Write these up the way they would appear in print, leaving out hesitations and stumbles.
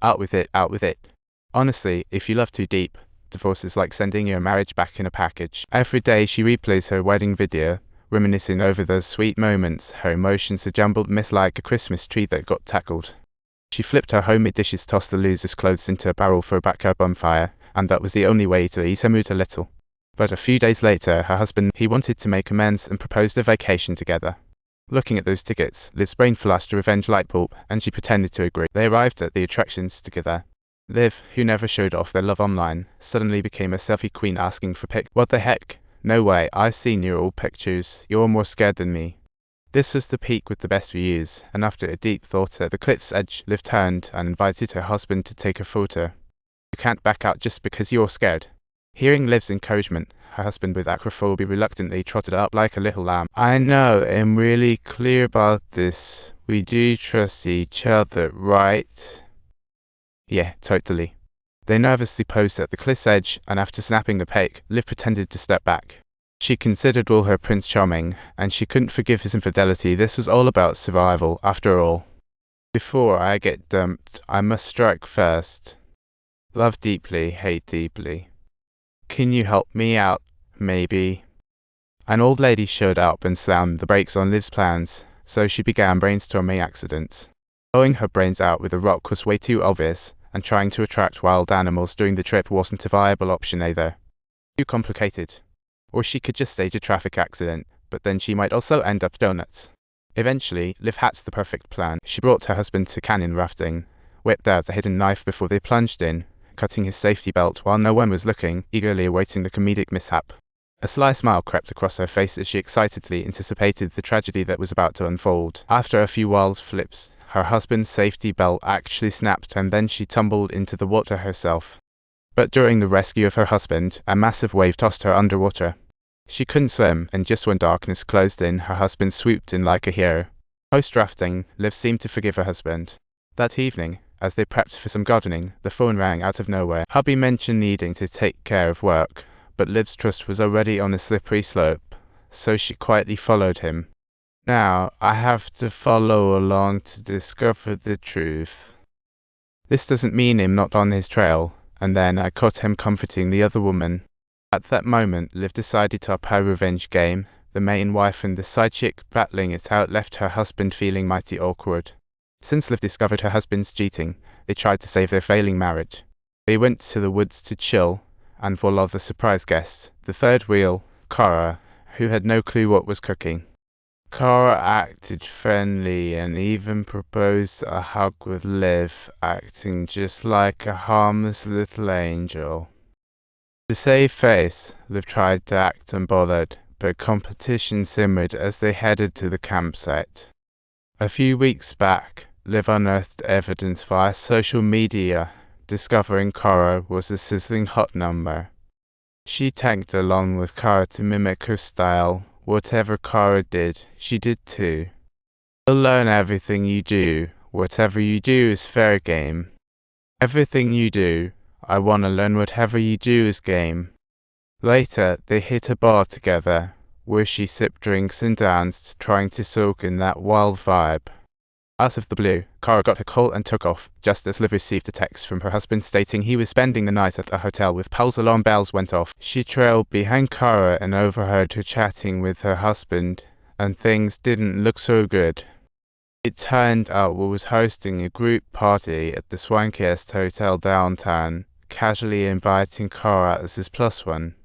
Out with it, out with it. Honestly, if you love too deep, divorce is like sending your marriage back in a package. Every day she replays her wedding video, reminiscing over those sweet moments, her emotions a jumbled mess like a Christmas tree that got tackled. She flipped her homemade dishes, tossed the losers' clothes into a barrel for a backup bonfire, and that was the only way to ease her mood a little. But a few days later, her husband, he wanted to make amends and proposed a vacation together. Looking at those tickets, Liv's brain flashed a revenge light bulb, and she pretended to agree. They arrived at the attractions together. Liv, who never showed off their love online, suddenly became a selfie queen asking for pics. What the heck? No way, I've seen your old pictures. You're more scared than me. This was the peak with the best views, and after a deep thought at the cliff's edge, Liv turned and invited her husband to take a photo. You can't back out just because you're scared. Hearing Liv's encouragement, her husband with acrophobia reluctantly trotted up like a little lamb. I know, I'm really clear about this. We do trust each other, right? Yeah, totally. They nervously posed at the cliff's edge, and after snapping the pic, Liv pretended to step back. She considered Will her Prince Charming, and she couldn't forgive his infidelity. This was all about survival, after all. Before I get dumped, I must strike first. Love deeply, hate deeply. Can you help me out, maybe? An old lady showed up and slammed the brakes on Liv's plans, so she began brainstorming accidents. Blowing her brains out with a rock was way too obvious, and trying to attract wild animals during the trip wasn't a viable option either. Too complicated. Or she could just stage a traffic accident, but then she might also end up donuts. Eventually, Liv hatched the perfect plan. She brought her husband to canyon rafting, whipped out a hidden knife before they plunged in, cutting his safety belt while no one was looking, eagerly awaiting the comedic mishap. A sly smile crept across her face as she excitedly anticipated the tragedy that was about to unfold. After a few wild flips, her husband's safety belt actually snapped, and then she tumbled into the water herself. But during the rescue of her husband, a massive wave tossed her underwater. She couldn't swim, and just when darkness closed in, her husband swooped in like a hero. Post-rafting, Liv seemed to forgive her husband. That evening, as they prepped for some gardening, the phone rang out of nowhere. Hubby mentioned needing to take care of work, but Liv's trust was already on a slippery slope, so she quietly followed him. Now, I have to follow along to discover the truth. This doesn't mean I'm not on his trail, and then I caught him comforting the other woman. At that moment, Liv decided to up her revenge game. The main wife and the side chick battling it out left her husband feeling mighty awkward. Since Liv discovered her husband's cheating, they tried to save their failing marriage. They went to the woods to chill, and voila, the surprise guest, the third wheel, Cara, who had no clue what was cooking. Cara acted friendly and even proposed a hug with Liv, acting just like a harmless little angel. To save face, Liv tried to act unbothered, but competition simmered as they headed to the campsite. A few weeks back, Liv unearthed evidence via social media, discovering Cara was a sizzling hot number. She tagged along with Cara to mimic her style. Whatever Cara did, she did too. You'll learn everything you do. Whatever you do is fair game. Everything you do. I wanna learn whatever you do is game. Later, they hit a bar together, where she sipped drinks and danced, trying to soak in that wild vibe. Out of the blue, Cara got her call and took off, just as Liv received a text from her husband stating he was spending the night at the hotel with pals. Alarm bells went off. She trailed behind Cara and overheard her chatting with her husband, and things didn't look so good. It turned out Will was hosting a group party at the swankiest hotel downtown, casually inviting Cara as his plus one.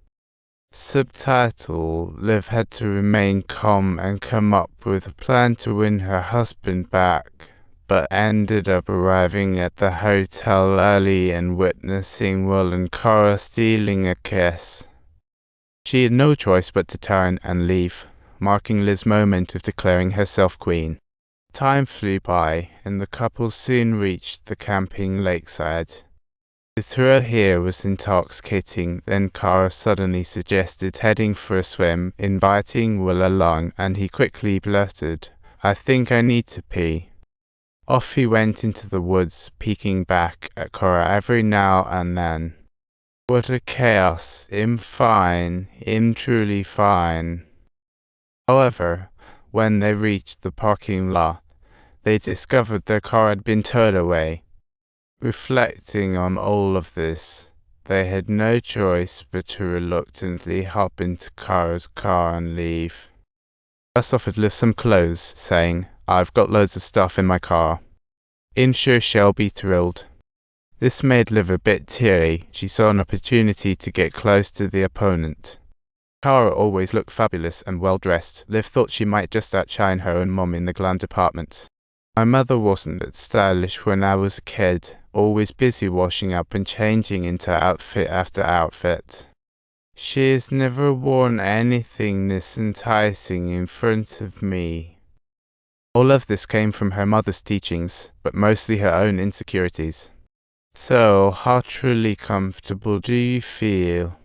Subtitle: Liv had to remain calm and come up with a plan to win her husband back, but ended up arriving at the hotel early and witnessing Will and Cara stealing a kiss. She had no choice but to turn and leave, marking Liv's moment of declaring herself queen. Time flew by, and the couple soon reached the camping lakeside. The thrill here was intoxicating. Then Cara suddenly suggested heading for a swim, inviting Will along, and he quickly blurted, "I think I need to pee." Off he went into the woods, peeking back at Cara every now and then. What a chaos. I'm fine. I'm truly fine. However, when they reached the parking lot, they discovered their car had been towed away. Reflecting on all of this, they had no choice but to reluctantly hop into Kara's car and leave. Gus offered Liv some clothes, saying, "I've got loads of stuff in my car." Sure she'll be thrilled. This made Liv a bit teary. She saw an opportunity to get close to the opponent. Kara always looked fabulous and well-dressed. Liv thought she might just outshine her own mom in the glam department. "My mother wasn't that stylish when I was a kid, always busy washing up and changing into outfit after outfit. She has never worn anything this enticing in front of me." All of this came from her mother's teachings, but mostly her own insecurities. "So, how truly comfortable do you feel?"